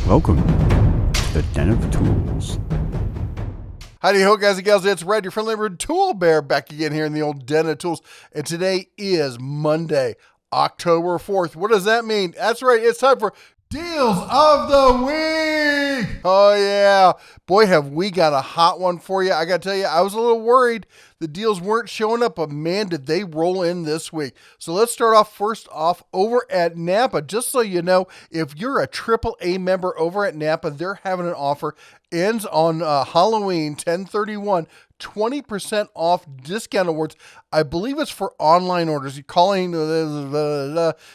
Welcome to the Den of Tools. Howdy ho, guys and gals, it's Red, your friendly neighborhood tool bear, back again here in the old Den of Tools. And today is Monday, October 4th. What does that mean? That's right, it's time for Deals of the Week! Oh yeah, boy have we got a hot one for you. I gotta tell you, I was a little worried the deals weren't showing up, but man, did they roll in this week. So let's start off first off over at Napa. Just so you know, if you're a AAA member over at Napa, they're having an offer. Ends on Halloween, 10/31, 20% off discount awards. I believe it's for online orders. You're calling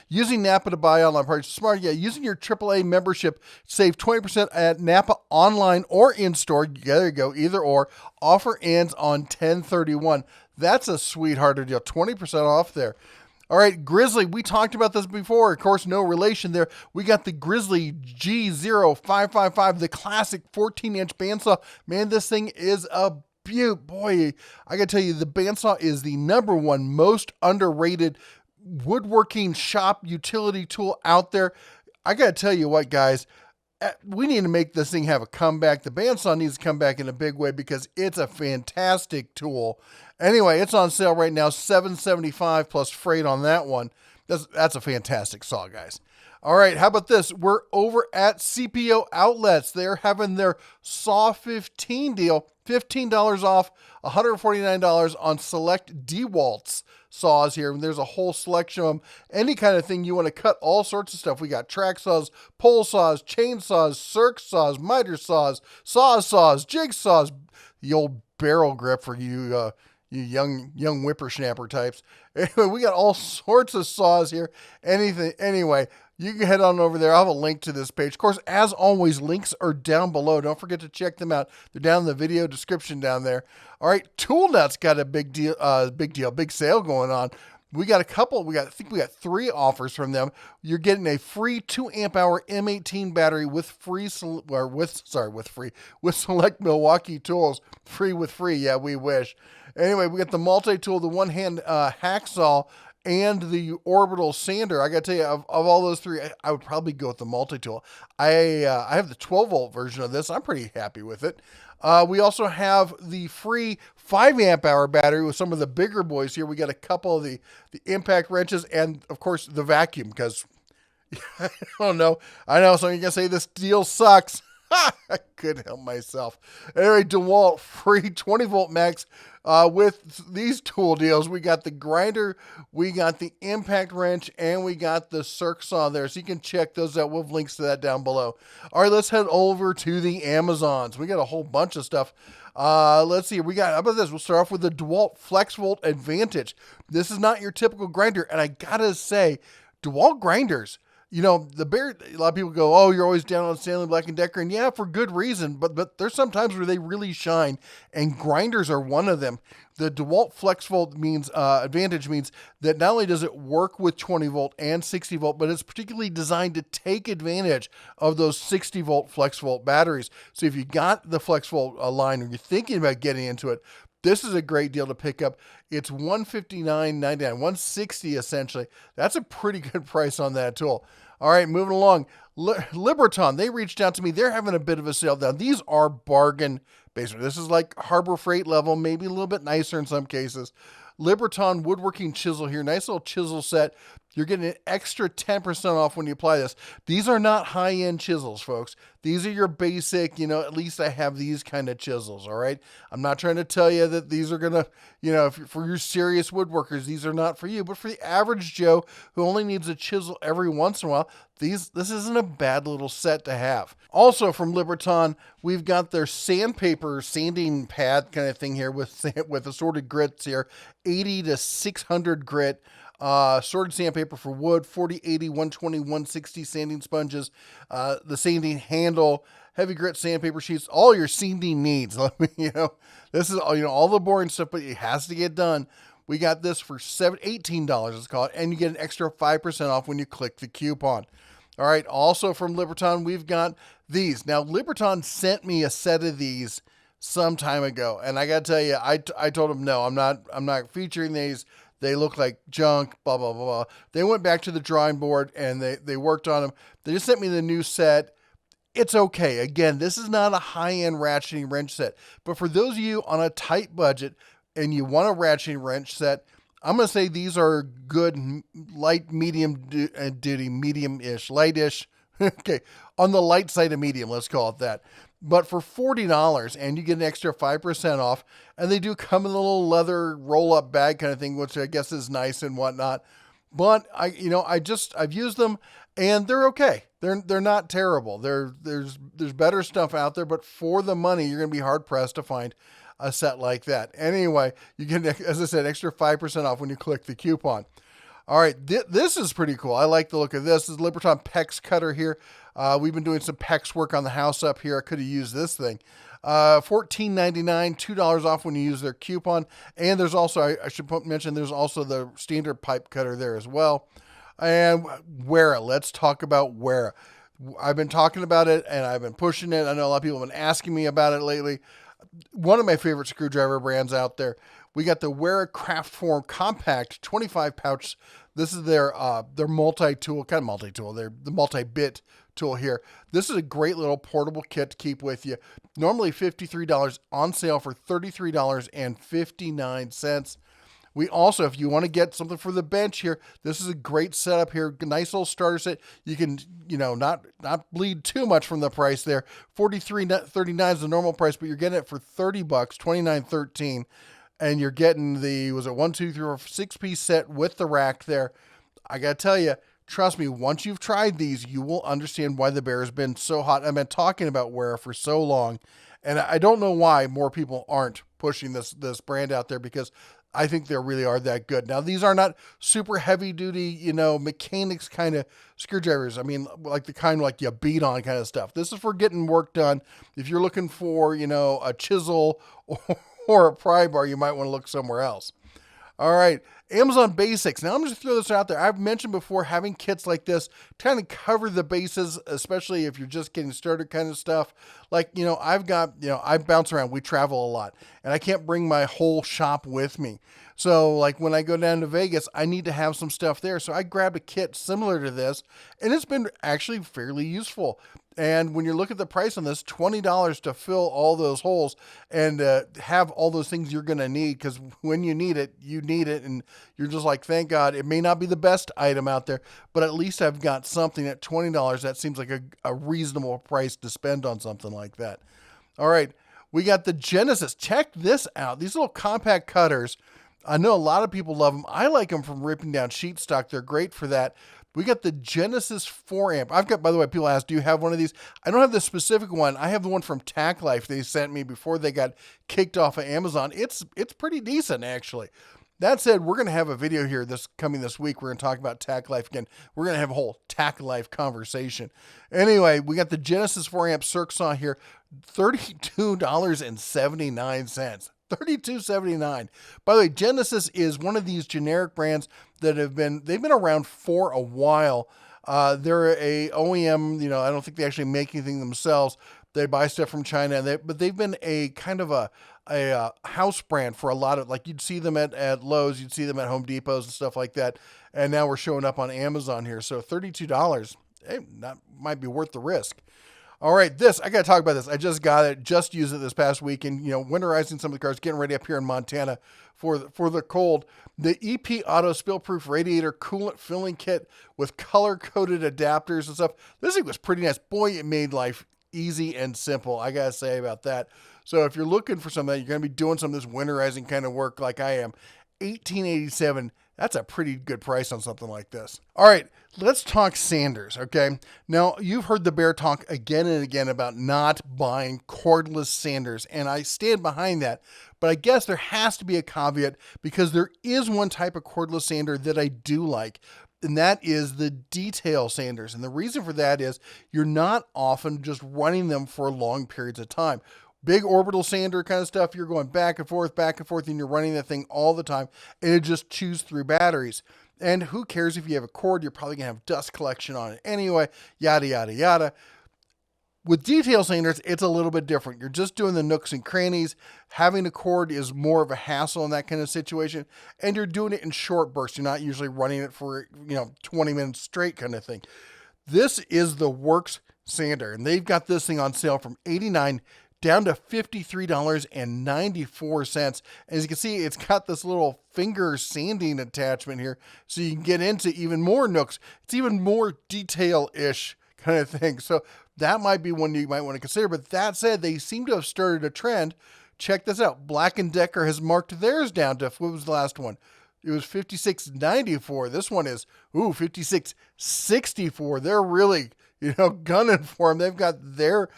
using Napa to buy online parts. Smart, yeah. Using your AAA membership, save 20% at Napa online or in store. There you go, either or. Offer ends on 10/31. That's a sweethearted deal. 20% off there. All right, Grizzly, we talked about this before. Of course, no relation there. We got the Grizzly G0555, the classic 14-inch bandsaw. Man, this thing is a beaut. Boy, I got to tell you, the bandsaw is the #1 most underrated woodworking shop utility tool out there. I got to tell you what, guys, we need to make this thing have a comeback. The bandsaw needs to come back in a big way because it's a fantastic tool. Anyway, it's on sale right now, $775 plus freight on that one. That's a fantastic saw, guys. All right, how about this? We're over at CPO Outlets. They're having their Saw 15 deal, $15 off, $149 on select Dewalt's saws here. And there's a whole selection of them. Any kind of thing you want to cut, all sorts of stuff. We got track saws, pole saws, chainsaws, circ saws, miter saws, saws, jigsaws, the old barrel grip for you young whippersnapper types. Anyway, we got all sorts of saws here. Anyway, you can head on over there. I'll have a link to this page. Of course, as always, links are down below. Don't forget to check them out. They're down in the video description down there. All right, Tool Nut's got a big sale going on. We got a couple. I think we got 3 offers from them. You're getting a free 2 amp hour M18 battery with select Milwaukee tools. Free with free. Yeah, we wish. Anyway, we got the multi-tool, the one-hand hacksaw, and the orbital sander. I got to tell you, of all those 3, I would probably go with the multi-tool. I have the 12-volt version of this. I'm pretty happy with it. We also have the free 5 amp hour battery with some of the bigger boys here. We got a couple of the impact wrenches and, of course, the vacuum because, I don't know. I know some of you going to say this deal sucks. I couldn't help myself. Anyway, Dewalt free 20-volt max with these tool deals. We got the grinder, we got the impact wrench, and we got the Circ Saw there. So you can check those out. We'll have links to that down below. All right, let's head over to the Amazons. We got a whole bunch of stuff. Let's see. How about this? We'll start off with the Dewalt FlexVolt Advantage. This is not your typical grinder, and I gotta say, Dewalt grinders, you know, a lot of people go, oh, you're always down on Stanley Black & Decker. And yeah, for good reason. But there's some times where they really shine. And grinders are one of them. The Dewalt FlexVolt Advantage means that not only does it work with 20 volt and 60 volt, but it's particularly designed to take advantage of those 60 volt FlexVolt batteries. So if you got the FlexVolt line or you're thinking about getting into it, this is a great deal to pick up. It's $159.99, $160 essentially. That's a pretty good price on that tool. All right, moving along. Libriton, they reached out to me. They're having a bit of a sale down. These are bargain basement. This is like Harbor Freight level, maybe a little bit nicer in some cases. Libriton woodworking chisel here. Nice little chisel set. You're getting an extra 10% off when you apply this. These are not high-end chisels, folks. These are your basic, at least I have these kind of chisels, all right? I'm not trying to tell you that these are going to, for your serious woodworkers, these are not for you. But for the average Joe who only needs a chisel every once in a while, this isn't a bad little set to have. Also from Libriton, we've got their Sandpaper Sanding Pad kind of thing here with assorted grits here, 80 to 600 grit. Sorted sandpaper for wood, 40, 80, 120, 160 sanding sponges, the sanding handle, heavy grit sandpaper sheets, all your sanding needs. This is all the boring stuff, but it has to get done. We got this for $18, let's call it, and you get an extra 5% off when you click the coupon. All right, also from Libriton, we've got these. Now, Libriton sent me a set of these some time ago, and I got to tell you, I told them, no, I'm not featuring these. They look like junk, blah, blah, blah, blah. They went back to the drawing board and they worked on them. They just sent me the new set. It's okay. Again, this is not a high-end ratcheting wrench set, but for those of you on a tight budget and you want a ratcheting wrench set, I'm going to say these are good, light, medium duty, medium-ish, light-ish. Okay, on the light side of medium, let's call it that. But for $40, and you get an extra 5% off, and they do come in a little leather roll-up bag kind of thing, which I guess is nice and whatnot. But I've used them, and they're okay. They're not terrible. There's better stuff out there, but for the money, you're gonna be hard pressed to find a set like that. Anyway, you get, as I said, extra 5% off when you click the coupon. All right, this is pretty cool. I like the look of this. This is Libriton Pex Cutter here. We've been doing some PEX work on the house up here. I could have used this thing. $14.99, $2 off when you use their coupon. And there's also, I should mention, there's also the standard pipe cutter there as well. And Wera, let's talk about Wera. I've been talking about it and I've been pushing it. I know a lot of people have been asking me about it lately. One of my favorite screwdriver brands out there. We got the Wera Craftform Compact 25 pouch. This is their multi-tool, kind of multi-tool. They're the multi-bit tool here. This is a great little portable kit to keep with you. Normally $53, on sale for $33.59. We also, if you want to get something for the bench here, this is a great setup here. Nice little starter set. You can, not bleed too much from the price there. $43.39 is the normal price, but you're getting it for $30, $29.13. And you're getting the, was it 1, 2, 3, 4, 6-piece set with the rack there. I got to tell you, trust me, once you've tried these, you will understand why the bear has been so hot. I've been talking about Wera for so long, and I don't know why more people aren't pushing this brand out there, because I think they really are that good. Now, these are not super heavy duty, mechanics kind of screwdrivers. I mean, like the kind like you beat on kind of stuff. This is for getting work done. If you're looking for, a chisel or a pry bar, you might want to look somewhere else. All right, Amazon Basics. Now, I'm just going to throw this out there. I've mentioned before having kits like this kind of cover the bases, especially if you're just getting started kind of stuff. Like, I've got, I bounce around. We travel a lot, and I can't bring my whole shop with me. So, like, when I go down to Vegas, I need to have some stuff there. So I grabbed a kit similar to this, and it's been actually fairly useful. And when you look at the price on this, $20 to fill all those holes and have all those things you're going to need, because when you need it, and you're just like, thank God. It may not be the best item out there, but at least I've got something at $20. That seems like a reasonable price to spend on something like that. All right, we got the Genesis. Check this out. These little compact cutters, I know a lot of people love them. I like them from ripping down sheet stock. They're great for that. We got the Genesis 4 amp. I've got, by the way, people ask, do you have one of these? I don't have the specific one. I have the one from Tack Life they sent me before they got kicked off of Amazon. It's pretty decent, actually. That said, we're going to have a video here coming this week. We're going to talk about Tack Life again. We're going to have a whole Tack Life conversation. Anyway, we got the Genesis 4 amp Circ Saw here, $32.79. $32.79. By the way, Genesis is one of these generic brands that they've been around for a while. They're a OEM, I don't think they actually make anything themselves. They buy stuff from China, but they've been a kind of a house brand for a lot of, like, you'd see them at Lowe's, you'd see them at Home Depots and stuff like that. And now we're showing up on Amazon here. So $32, that might be worth the risk. All right, I got to talk about this. I just got it, just used it this past week, and, winterizing some of the cars, getting ready up here in Montana for the cold. The EP Auto Spill-Proof Radiator Coolant Filling Kit with color-coded adapters and stuff. This thing was pretty nice. Boy, it made life easy and simple, I got to say about that. So if you're looking for something, you're going to be doing some of this winterizing kind of work like I am, $18.87. That's a pretty good price on something like this. All right, let's talk sanders, okay? Now, you've heard the bear talk again and again about not buying cordless sanders, and I stand behind that. But I guess there has to be a caveat, because there is one type of cordless sander that I do like, and that is the detail sanders. And the reason for that is you're not often just running them for long periods of time. Big orbital sander kind of stuff, you're going back and forth, and you're running that thing all the time, and it just chews through batteries. And who cares if you have a cord, you're probably going to have dust collection on it anyway, yada, yada, yada. With detail sanders, it's a little bit different. You're just doing the nooks and crannies. Having a cord is more of a hassle in that kind of situation, and you're doing it in short bursts. You're not usually running it for, 20 minutes straight kind of thing. This is the Worx Sander, and they've got this thing on sale from $89 down to $53.94. As you can see, it's got this little finger sanding attachment here, so you can get into even more nooks. It's even more detail-ish kind of thing. So that might be one you might want to consider. But that said, they seem to have started a trend. Check this out. Black & Decker has marked theirs down to, what was the last one? It was $56.94. This one is, $56.64. They're really, gunning for them. They've got their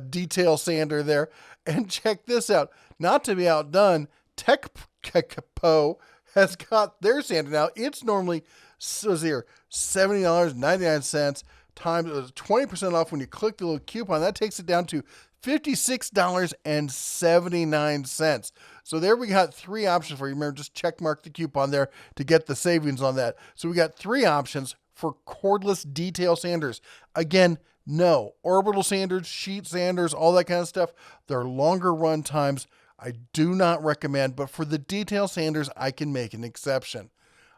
detail sander there. And check this out. Not to be outdone, TechPo has got their sander. Now, it's normally, $70.99 times 20% off when you click the little coupon. That takes it down to $56.79. So there we got three options for you. Remember, just check mark the coupon there to get the savings on that. So we got three options for cordless detail sanders. Again, no. Orbital sanders, sheet sanders, all that kind of stuff. They're longer run times. I do not recommend, but for the detail sanders, I can make an exception.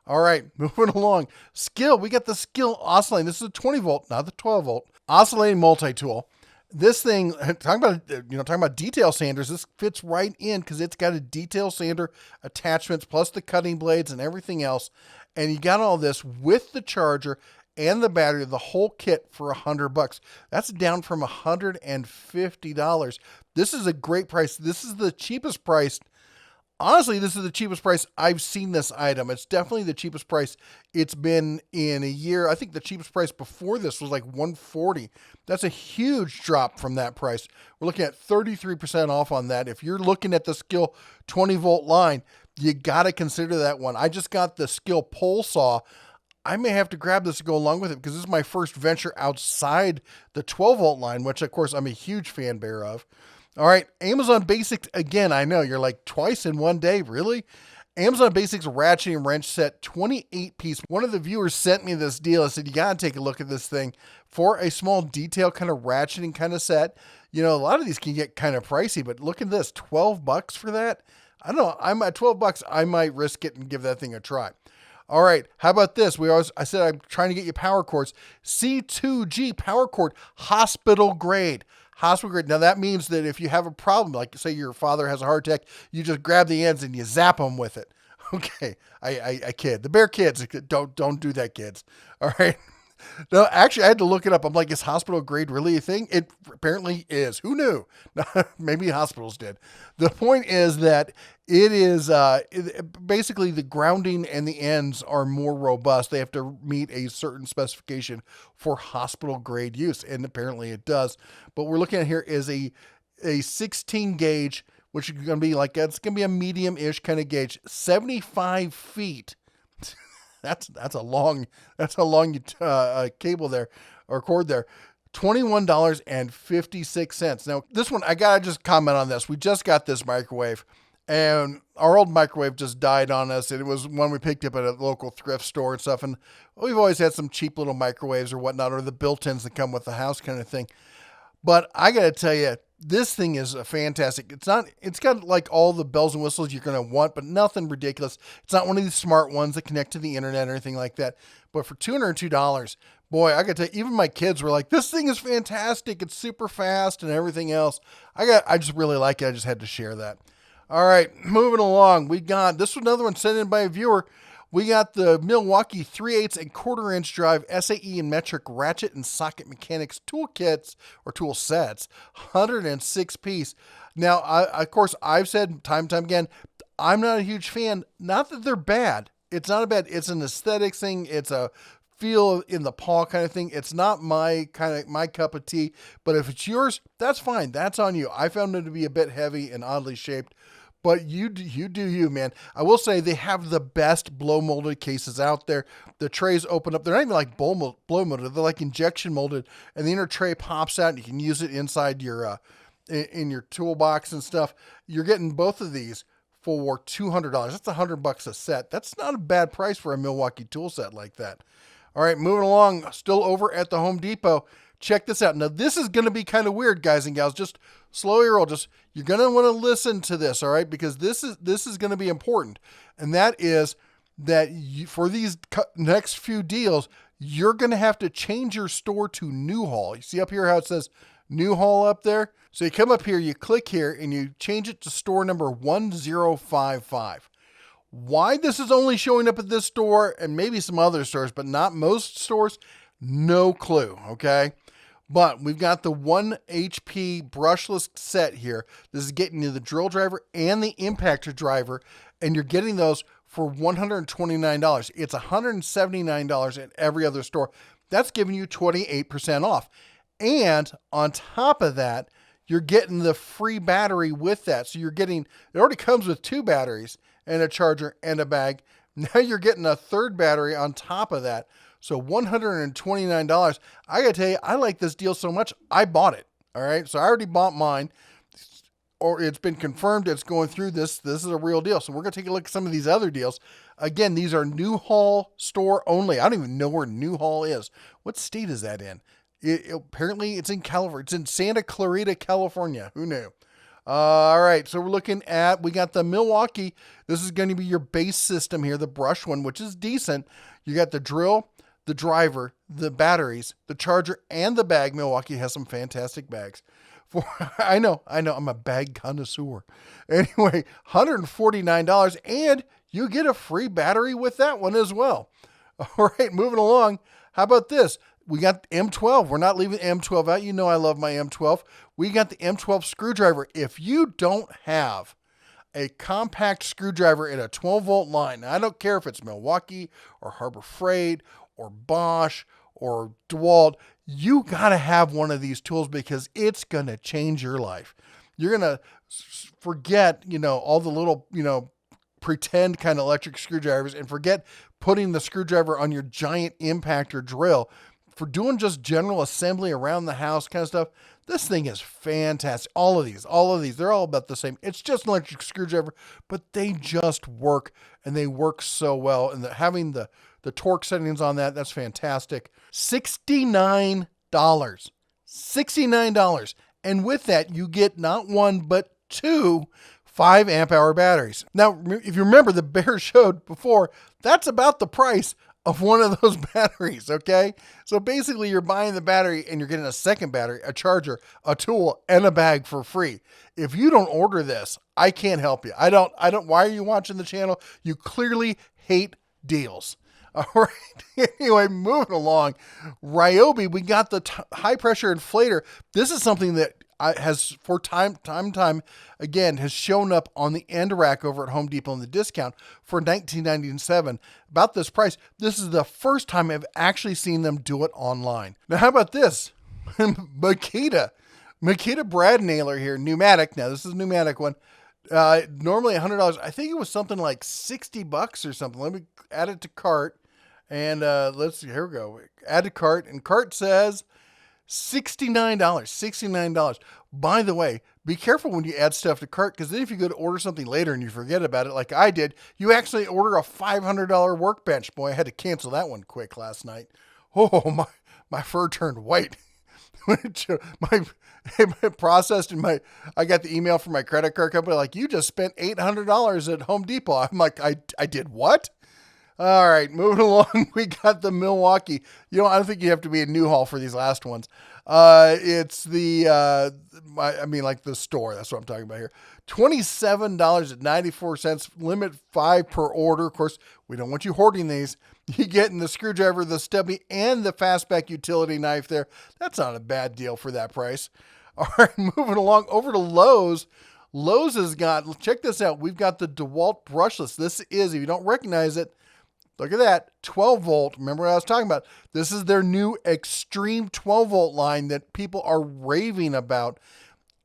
All right, moving along. Skill, we got the Skill oscillating. This is a 20 volt, not the 12 volt. Oscillating multi-tool. This thing, talking about detail sanders, this fits right in because it's got a detail sander attachments plus the cutting blades and everything else. And you got all this with the charger and the battery, the whole kit for $100. That's down from $150. This is a great price. This is the cheapest price. Honestly, this is the cheapest price I've seen this item. It's definitely the cheapest price it's been in a year. I think the cheapest price before this was like $140. That's a huge drop from that price. We're looking at 33% off on that. If you're looking at the Skill 20 volt line, you got to consider that one. I just got the Skill pole saw. I may have to grab this to go along with it because this is my first venture outside the 12 volt line, which of course I'm a huge fan bearer of. All right, Amazon Basics, again, I know, you're like twice in one day, really? Amazon Basics ratcheting wrench set, 28-piece. One of the viewers sent me this deal. I said, you got to take a look at this thing. For a small detail kind of ratcheting kind of set, a lot of these can get kind of pricey, but look at this, $12 for that? I don't know, I'm at $12, I might risk it and give that thing a try. All right, how about this? I said I'm trying to get you power cords. C2G power cord, hospital grade. Hospital grade. Now that means that if you have a problem, like say your father has a heart attack, you just grab the ends and you zap them with it. Okay, I kid. The bear kids, don't do that, kids. All right. No, actually, I had to look it up. I'm like, is hospital grade really a thing? It apparently is. Who knew? Maybe hospitals did. The point is that it is basically the grounding and the ends are more robust. They have to meet a certain specification for hospital grade use, and apparently it does. But we're looking at here is a 16 gauge, which is going to be like, it's going to be a medium-ish kind of gauge, 75 feet. That's a long cable there, or cord there. $21.56. Now, this one, I got to just comment on this. We just got this microwave, and our old microwave just died on us. And it was one we picked up at a local thrift store and stuff. And we've always had some cheap little microwaves or whatnot, or the built-ins that come with the house kind of thing. But I got to tell you, this thing is a fantastic. It's got like all the bells and whistles you're going to want, but nothing ridiculous. It's not one of these smart ones that connect to the internet or anything like that. But for $202, boy, I got to tell you, even my kids were like, this thing is fantastic. It's super fast and everything else. I just really like it. I just had to share that. All right, moving along. This was another one sent in by a viewer. We got the Milwaukee 3/8 and 1/4 inch drive SAE and metric ratchet and socket mechanics tool kits or tool sets, 106 piece. Now, of course, I've said time and time again, I'm not a huge fan. Not that they're bad. It's not a bad. It's an aesthetics thing. It's a feel in the paw kind of thing. It's not my cup of tea. But if it's yours, that's fine. That's on you. I found them to be a bit heavy and oddly shaped. But you do you, man. I will say they have the best blow molded cases out there. The trays open up. They're not even like blow molded. They're like injection molded. And the inner tray pops out and you can use it inside your in your toolbox and stuff. You're getting both of these for $200. That's $100 a set. That's not a bad price for a Milwaukee tool set like that. All right, moving along. Still over at the Home Depot. Check this out. Now, this is going to be kind of weird, guys and gals. Just slow your roll. You're going to want to listen to this, all right? Because this is going to be important. And that is that for these next few deals, you're going to have to change your store to New Haul. You see up here how it says New Haul up there? So you come up here, you click here, and you change it to store number 1055. Why this is only showing up at this store and maybe some other stores, but not most stores, no clue, okay? But we've got the 1 HP brushless set here. This is getting you the drill driver and the impactor driver, and you're getting those for $129. It's $179 at every other store. That's giving you 28% off. And on top of that, you're getting the free battery with that. So you're getting, it already comes with 2 batteries and a charger and a bag. Now you're getting a 3rd battery on top of that. So $129. I gotta tell you, I like this deal so much, I bought it. All right, so I already bought mine, or it's been confirmed it's going through this. This is a real deal. So we're gonna take a look at some of these other deals. Again, these are New Haul store only. I don't even know where New Haul is. What state is that in? Apparently it's in California. It's in Santa Clarita, California. Who knew? All right, so we're looking at, we got the Milwaukee. This is going to be your base system here, the brush one, which is decent. You got the drill, the driver, the batteries, the charger, and the bag. Milwaukee has some fantastic bags. I know, I'm a bag connoisseur. Anyway, $149, and you get a free battery with that one as well. All right, moving along. How about this? We got M12. We're not leaving M12 out. You know I love my M12. We got the M12 screwdriver. If you don't have a compact screwdriver in a 12-volt line, now I don't care if it's Milwaukee or Harbor Freight or Bosch or Dewalt, you got to have one of these tools because it's going to change your life. You're going to forget, all the little, pretend kind of electric screwdrivers and forget putting the screwdriver on your giant impactor drill. For doing just general assembly around the house kind of stuff, this thing is fantastic. All of these, they're all about the same. It's just an electric screwdriver, but they just work, and they work so well. And having the torque settings on that, that's fantastic. $69. $69. And with that, you get not one, but 2 5 amp hour batteries. Now, if you remember, the bear showed before, that's about the price of one of those batteries, okay? So basically you're buying the battery and you're getting a second battery, a charger, a tool, and a bag for free. If you don't order this, I can't help you. I don't, why are you watching the channel? You clearly hate deals. All right. Anyway, moving along. Ryobi, we got the high pressure inflator. This is something that has for time again has shown up on the end rack over at Home Depot in the discount for $19.97. About this price. This is the first time I've actually seen them do it online. Now, how about this? Makita brad nailer here, pneumatic. Now this is a pneumatic one. Normally $100. I think it was something like $60 or something. Let me add it to cart, and let's see. Here we go. Add to cart, and cart says $69. $69. By the way, be careful when you add stuff to cart, because then if you go to order something later and you forget about it, like I did, you actually order a $500 workbench. Boy, I had to cancel that one quick last night. Oh, my fur turned white. my processed in I got the email from my credit card company, like, you just spent $800 at Home Depot. I'm like, I did what? All right, moving along. We got the Milwaukee. I don't think you have to be a New Haul for these last ones. It's the, like the store. That's what I'm talking about here. $27.94, limit 5 per order. Of course, we don't want you hoarding these. You getting the screwdriver, the stubby, and the fastback utility knife there. That's not a bad deal for that price. All right, moving along over to Lowe's. Lowe's has got, check this out. We've got the DeWalt brushless. This is, if you don't recognize it, look at that, 12 volt. Remember what I was talking about? This is their new extreme 12 volt line that people are raving about.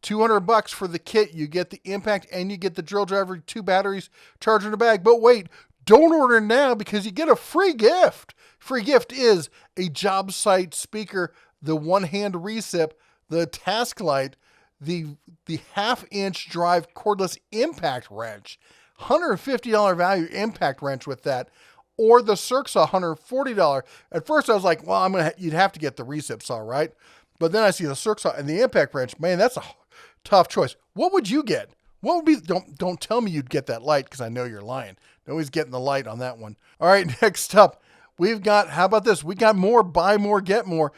$200 for the kit. You get the impact and you get the drill driver, 2 batteries, charger in a bag. But wait, don't order now because you get a free gift. Free gift is a job site speaker, the one-hand recip, the task light, the half-inch drive cordless impact wrench, $150 value impact wrench with that, or the Circ Saw, $140. At first I was like, well, you'd have to get the recip saw, right? But then I see the Circ Saw and the impact wrench. Man, that's a tough choice. What would you get? What would be, don't tell me you'd get that light, because I know you're lying. Nobody's getting the light on that one. All right, next up, we've got, how about this? We got more, buy more, get more.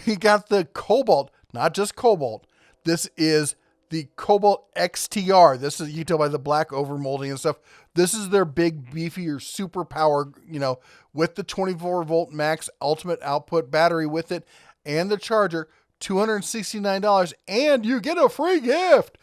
We got the Cobalt, not just Cobalt. This is the Cobalt Xtr. This is, you can tell by the black overmolding and stuff. This is their big, beefier, super power, you know, with the 24 volt max ultimate output battery with it and the charger, $269. And you get a free gift.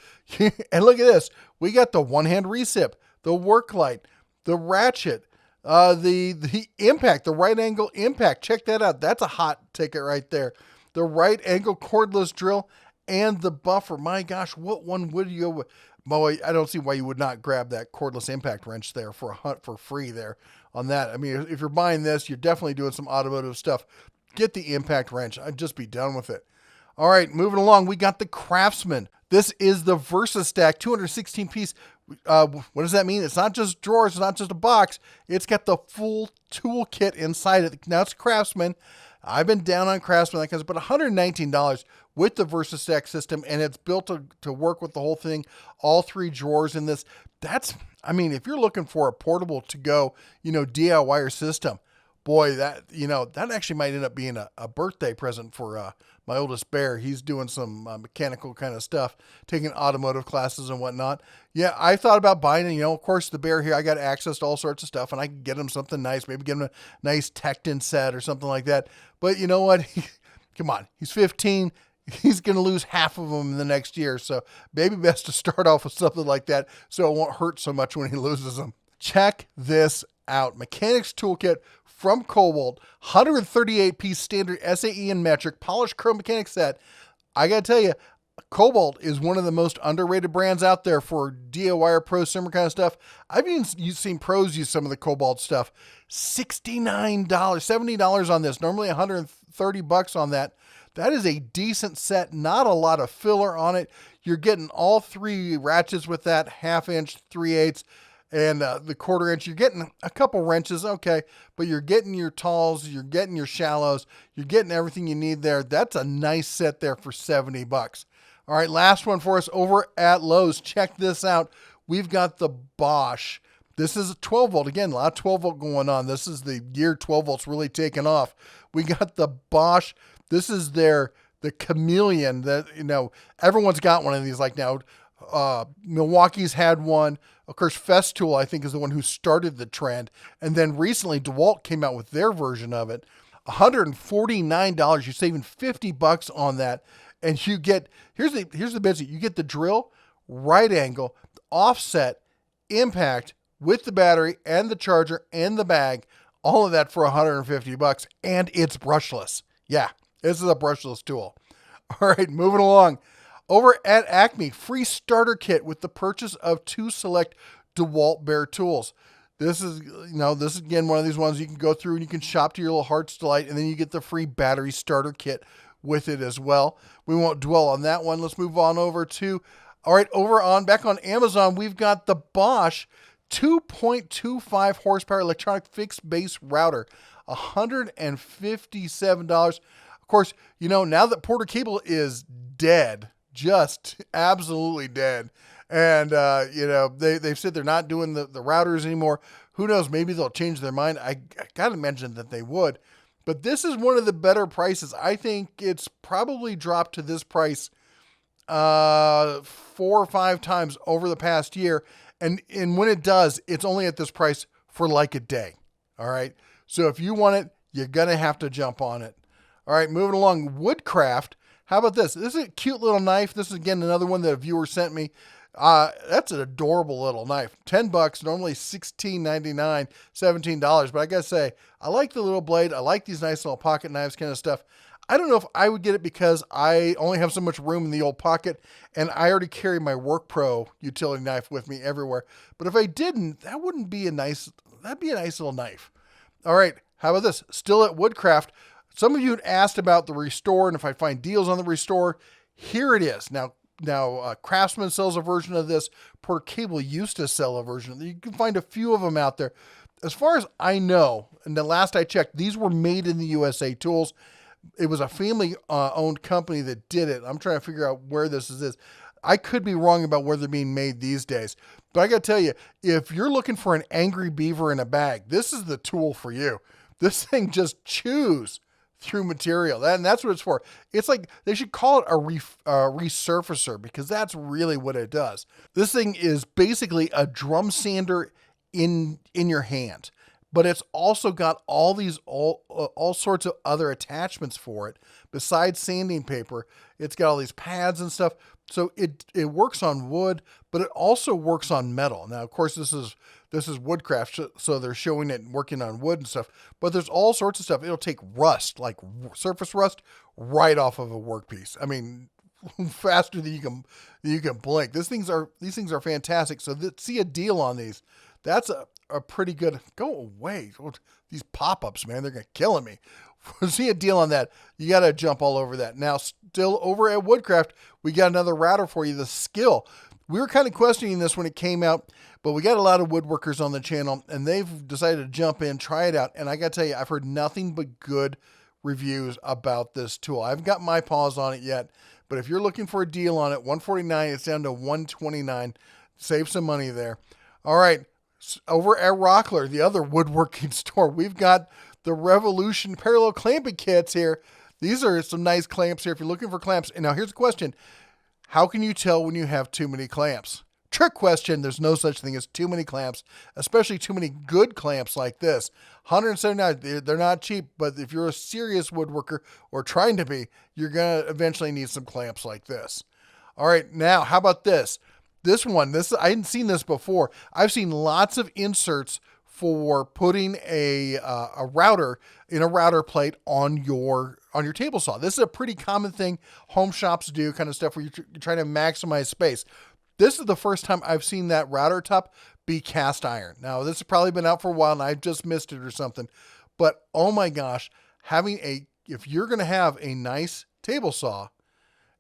And look at this. We got the one-hand recip, the work light, the ratchet, the impact, the right angle impact. Check that out. That's a hot ticket right there. The right angle cordless drill and the buffer. My gosh, what one would you go with? Boy, I don't see why you would not grab that cordless impact wrench there for a hunt for free there on that. I mean, if you're buying this, you're definitely doing some automotive stuff. Get the impact wrench. I'd just be done with it. All right, moving along, we got the Craftsman. This is the VersaStack 216 piece. What does that mean? It's not just drawers, it's not just a box. It's got the full toolkit inside it. Now it's Craftsman. I've been down on Craftsman, like I said, but $119 with the VersaStack system, and it's built to work with the whole thing. All 3 drawers in this. That's, I mean, if you're looking for a portable to go, you know, DIY system, boy, that, you know, that actually might end up being a birthday present for my oldest bear. He's doing some mechanical kind of stuff, taking automotive classes and whatnot. Yeah, I thought about buying it. You know, of course, the bear here, I got access to all sorts of stuff, and I can get him something nice, maybe get him a nice Tecton set or something like that. But you know what? Come on, he's 15. He's going to lose half of them in the next year. So maybe best to start off with something like that so it won't hurt so much when he loses them. Check this out. Mechanics Toolkit from Cobalt, 138-piece standard SAE and metric polished chrome mechanic set. I got to tell you, Cobalt is one of the most underrated brands out there for DIY or prosumer kind of stuff. I've even seen pros use some of the Cobalt stuff. $69, $70 on this. Normally $130 on that. That is a decent set. Not a lot of filler on it. You're getting all 3 ratchets with that, 1/2 inch, 3/8, and the 1/4 inch. You're getting a couple wrenches, okay, but you're getting your talls, you're getting your shallows, you're getting everything you need there. That's a nice set there for $70. All right, last one for us over at Lowe's. Check this out. We've got the Bosch. This is a 12 volt. Again, a lot of 12 volt going on. This is the year 12 volts really taken off. We got the Bosch. This is the Chameleon that, you know, everyone's got one of these like now. Milwaukee's had one. Of course, Festool, I think, is the one who started the trend. And then recently, Dewalt came out with their version of it. $149. You're saving $50 on that. And you get, here's the bits. You get the drill, right angle, offset, impact with the battery and the charger and the bag. All of that for $150. And it's brushless. Yeah, this is a brushless tool. All right, moving along. Over at Acme, free starter kit with the purchase of 2 select DeWalt Bear tools. This is, you know, this is again one of these ones you can go through and you can shop to your little heart's delight, and then you get the free battery starter kit with it as well. We won't dwell on that one. Let's move on over to, all right, back on Amazon, we've got the Bosch 2.25 horsepower electronic fixed base router, $157. Of course, you know, now that Porter Cable is dead, just absolutely dead. And, you know, they've said they're not doing the routers anymore. Who knows? Maybe they'll change their mind. I got to mention that they would. But this is one of the better prices. I think it's probably dropped to this price 4 or 5 times over the past year. And when it does, it's only at this price for like a day. All right. So if you want it, you're going to have to jump on it. All right. Moving along. Woodcraft. How about this? This is a cute little knife. This is, again, another one that a viewer sent me. That's an adorable little knife. $10, normally $16.99, $17. But I gotta say, I like the little blade. I like these nice little pocket knives kind of stuff. I don't know if I would get it because I only have so much room in the old pocket, and I already carry my Work Pro utility knife with me everywhere. But if I didn't, that wouldn't be that'd be a nice little knife. All right, how about this? Still at Woodcraft. Some of you had asked about the Restore and if I find deals on the Restore. Here it is. Now, Craftsman sells a version of this. Porter Cable used to sell a version. You can find a few of them out there. As far as I know, and the last I checked, these were made in the USA tools. It was a family-owned company that did it. I'm trying to figure out where this is. I could be wrong about where they're being made these days. But I got to tell you, if you're looking for an angry beaver in a bag, this is the tool for you. This thing just chews through material. And that's what it's for. It's like they should call it a resurfacer, because that's really what it does. This thing is basically a drum sander in your hand, but it's also got all these all sorts of other attachments for it besides sanding paper. It's got all these pads and stuff. So it works on wood, but it also works on metal. Now, of course, this is woodcraft, so they're showing it working on wood and stuff, but there's all sorts of stuff. It'll take rust, like surface rust, right off of a workpiece. I mean, faster than you can blink. These things are fantastic. So see a deal on these. That's a pretty good, go away. These pop-ups, man, they're killing me. See a deal on that. You got to jump all over that. Now, still over at Woodcraft, we got another router for you, the Skill. We were kind of questioning this when it came out, but we got a lot of woodworkers on the channel, and they've decided to jump in, try it out. And I got to tell you, I've heard nothing but good reviews about this tool. I haven't got my paws on it yet, but if you're looking for a deal on it, $149, it's down to $129. Save some money there. All right, over at Rockler, the other woodworking store, we've got the Revolution parallel clamping kits here. These are some nice clamps here if you're looking for clamps. And now here's the question. How can you tell when you have too many clamps? Trick question. There's no such thing as too many clamps, especially too many good clamps like this. $179, they're not cheap, but if you're a serious woodworker or trying to be, you're going to eventually need some clamps like this. All right, now how about this? This one, I hadn't seen this before. I've seen lots of inserts for putting a router in a router plate on your table saw. This is a pretty common thing home shops do, kind of stuff where you're trying to maximize space. This is the first time I've seen that router top be cast iron. Now, this has probably been out for a while and I've just missed it or something, but oh my gosh, if you're going to have a nice table saw,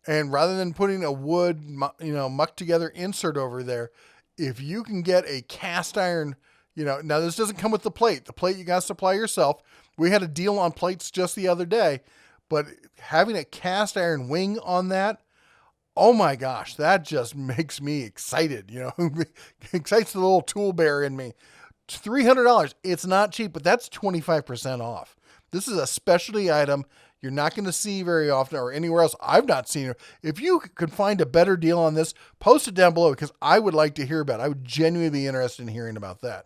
and rather than putting a wood, muck together insert over there, if you can get a cast iron, now this doesn't come with the plate. The plate you got to supply yourself. We had a deal on plates just the other day, but having a cast iron wing on that, oh my gosh, that just makes me excited. Excites the little tool bear in me. It's $300. It's not cheap, but that's 25% off. This is a specialty item you're not going to see very often or anywhere else. I've not seen it. If you could find a better deal on this, post it down below because I would like to hear about it. I would genuinely be interested in hearing about that.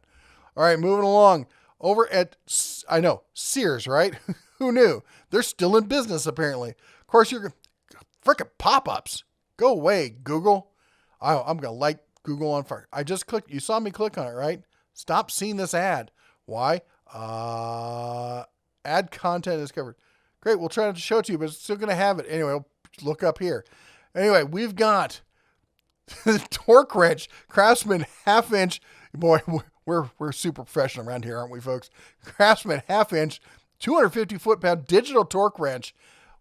All right, moving along. Over at, Sears, right? Who knew? They're still in business, apparently. Of course, you're freaking pop-ups. Go away, Google. I'm going to light Google on fire. I just clicked. You saw me click on it, right? Stop seeing this ad. Why? Ad content is covered. Great, we'll try to show it to you, but it's still going to have it. Anyway, look up here. Anyway, we've got the torque wrench, Craftsman half-inch. Boy, we're super professional around here, aren't we, folks? Craftsman half-inch, 250 foot-pound digital torque wrench,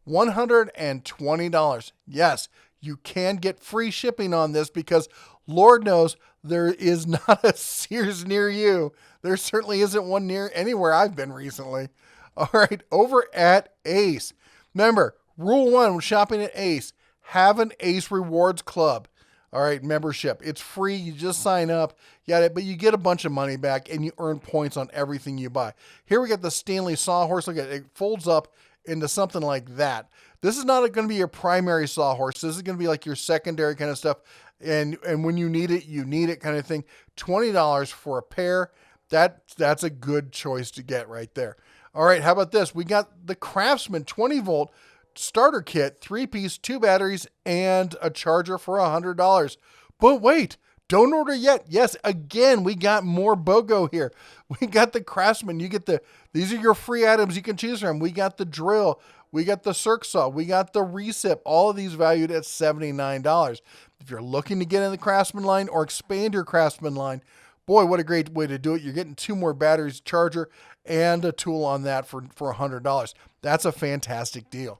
$120. Yes, you can get free shipping on this because Lord knows there is not a Sears near you. There certainly isn't one near anywhere I've been recently. All right, over at Ace. Remember, rule 1 when shopping at Ace, have an Ace Rewards Club. All right, membership. It's free. You just sign up. But you get a bunch of money back and you earn points on everything you buy. Here we got the Stanley Saw Horse. Look at it. It folds up into something like that. This is not going to be your primary saw horse. This is going to be like your secondary kind of stuff. And when you need it kind of thing. $20 for a pair. That's a good choice to get right there. All right, how about this? We got the Craftsman 20 volt starter kit, 3-piece, 2 batteries, and a charger for $100. But wait, don't order yet. Yes, again, we got more BOGO here. We got the Craftsman. These are your free items you can choose from. We got the drill. We got the Circ Saw. We got the recip. All of these valued at $79. If you're looking to get in the Craftsman line or expand your Craftsman line, boy, what a great way to do it. You're getting 2 more batteries, charger, and a tool on that for $100. That's a fantastic deal.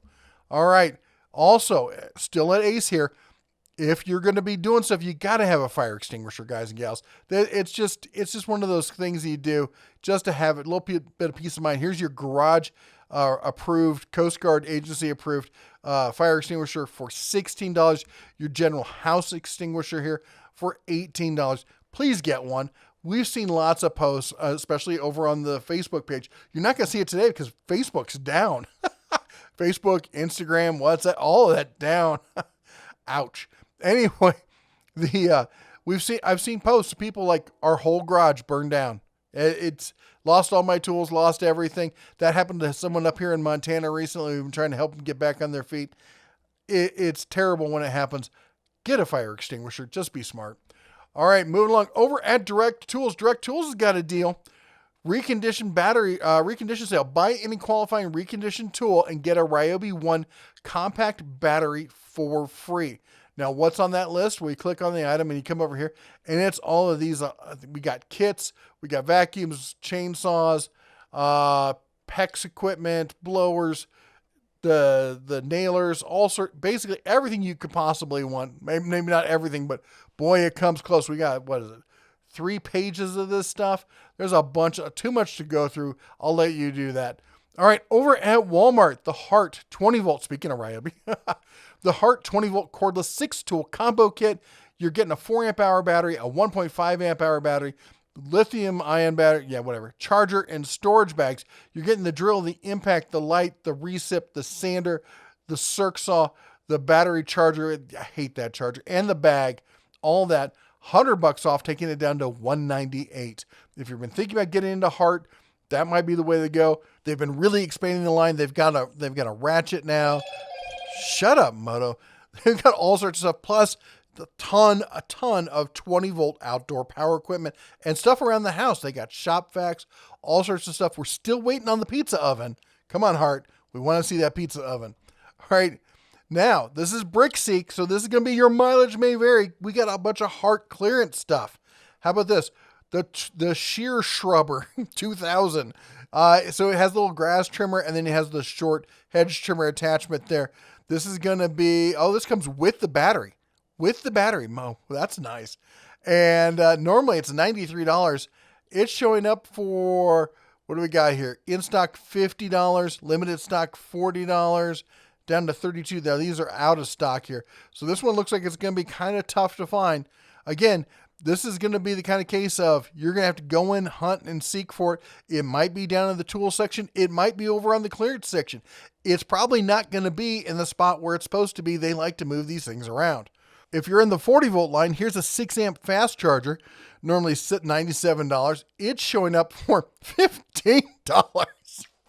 All right. Also, still at Ace here, if you're going to be doing stuff, you got to have a fire extinguisher, guys and gals. It's just one of those things you do just to have a little bit of peace of mind. Here's your garage approved, Coast Guard agency approved fire extinguisher for $16. Your general house extinguisher here for $18. Please get one. we've seen lots of posts, especially over on the Facebook page. You're not going to see it today because Facebook's down. Facebook, Instagram, WhatsApp, all of that down. Ouch. Anyway, I've seen posts of people like our whole garage burned down. It's lost all my tools, lost everything. That happened to someone up here in Montana recently. We've been trying to help them get back on their feet. It's terrible when it happens. Get a fire extinguisher. Just be smart. All right, moving along. Over at Direct Tools. Direct Tools has got a deal. Reconditioned battery, recondition sale. Buy any qualifying reconditioned tool and get a Ryobi 1 compact battery for free. Now, what's on that list? We click on the item and you come over here, and it's all of these. We got kits, we got vacuums, chainsaws, PEX equipment, blowers, the nailers, basically everything you could possibly want. Maybe not everything, but boy, it comes close. We got, 3 pages of this stuff. There's a bunch of, too much to go through. I'll let you do that. All right, over at Walmart, the Hart 20 volt, speaking of Ryobi, the Hart 20 volt cordless 6 tool combo kit. You're getting a 4 amp hour battery, a 1.5 amp hour battery, lithium ion battery, charger and storage bags. You're getting the drill, the impact, the light, the recip, the sander, the Circ Saw, the battery charger. I hate that charger, and the bag, all that. $100 off, taking it down to $198. If you've been thinking about getting into Hart, that might be the way to go. They've been really expanding the line. They've got a ratchet now. Shut up, Moto. They've got all sorts of stuff, plus a ton of 20 volt outdoor power equipment and stuff around the house. They got shop vacs, all sorts of stuff. We're still waiting on the pizza oven. Come on, Hart. We want to see that pizza oven. All right. Now, this is Brickseek, so this is going to be your mileage may vary. We got a bunch of Hart clearance stuff. How about this? The Shear Shrubber 2000. So it has a little grass trimmer, and then it has the short hedge trimmer attachment there. This is going to be, this comes with the battery. With the battery, Mo. That's nice. And normally it's $93. It's showing up for, what do we got here? In stock, $50. Limited stock, $40. Down to $32. Now, these are out of stock here. So this one looks like it's going to be kind of tough to find. Again, this is going to be the kind of case of you're going to have to go in, hunt, and seek for it. It might be down in the tool section. It might be over on the clearance section. It's probably not going to be in the spot where it's supposed to be. They like to move these things around. If you're in the 40 volt line, here's a 6 amp fast charger. Normally sit $97. It's showing up for $15.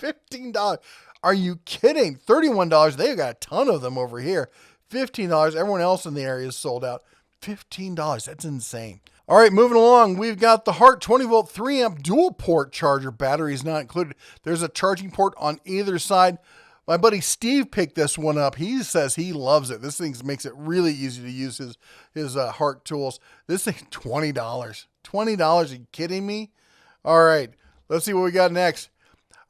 $15. Are you kidding? $31. They've got a ton of them over here. $15. Everyone else in the area is sold out. $15. That's insane. All right, moving along. We've got the Hart 20 volt 3 amp dual port charger. Battery is not included. There's a charging port on either side. My buddy Steve picked this one up. He says he loves it. This thing makes it really easy to use his Hart tools. This thing, $20. $20. Are you kidding me? All right, let's see what we got next.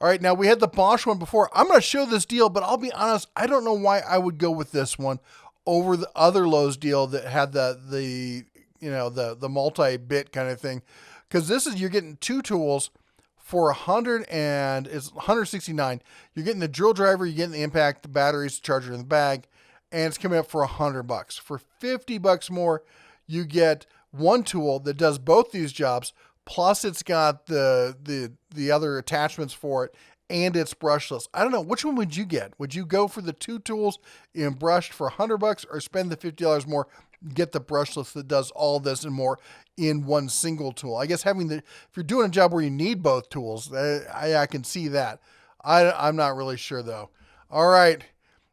All right, now we had the Bosch one before. I'm going to show this deal, but I'll be honest, I don't know why I would go with this one over the other Lowe's deal that had the multi-bit kind of thing. Because this is, you're getting 2 tools for it's $169. You're getting the drill driver, you're getting the impact, the batteries, the charger in the bag, and it's coming up for $100. For $50 more, you get one tool that does both these jobs. Plus, it's got the other attachments for it, and it's brushless. I don't know. Which one would you get? Would you go for the 2 tools in brushed for $100 or spend the $50 more, get the brushless that does all this and more in one single tool? I guess if you're doing a job where you need both tools, I can see that. I'm not really sure, though. All right.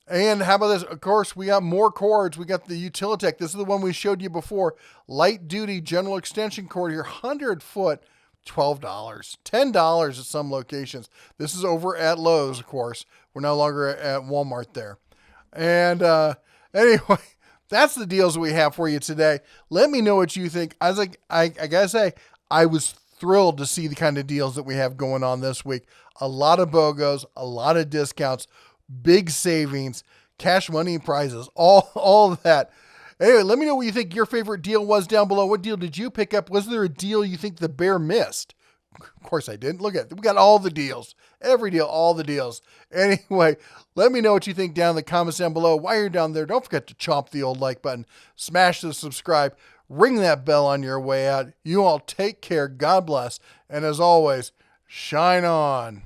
And how about this? Of course, we got more cords. We got the Utilitech. This is the one we showed you before. Light duty general extension cord here, 100 foot, $12, $10 at some locations. This is over at Lowe's, of course. We're no longer at Walmart there. And anyway, that's the deals we have for you today. Let me know what you think. I gotta say, I was thrilled to see the kind of deals that we have going on this week. A lot of BOGOs, a lot of discounts, big savings, cash money prizes, all of that. Anyway, let me know what you think your favorite deal was down below. What deal did you pick up? Was there a deal you think the bear missed? Of course I didn't. Look at it. We got all the deals. Every deal, all the deals. Anyway, let me know what you think down in the comments down below. While you're down there, don't forget to chomp the old like button, smash the subscribe, ring that bell on your way out. You all take care. God bless. And as always, shine on.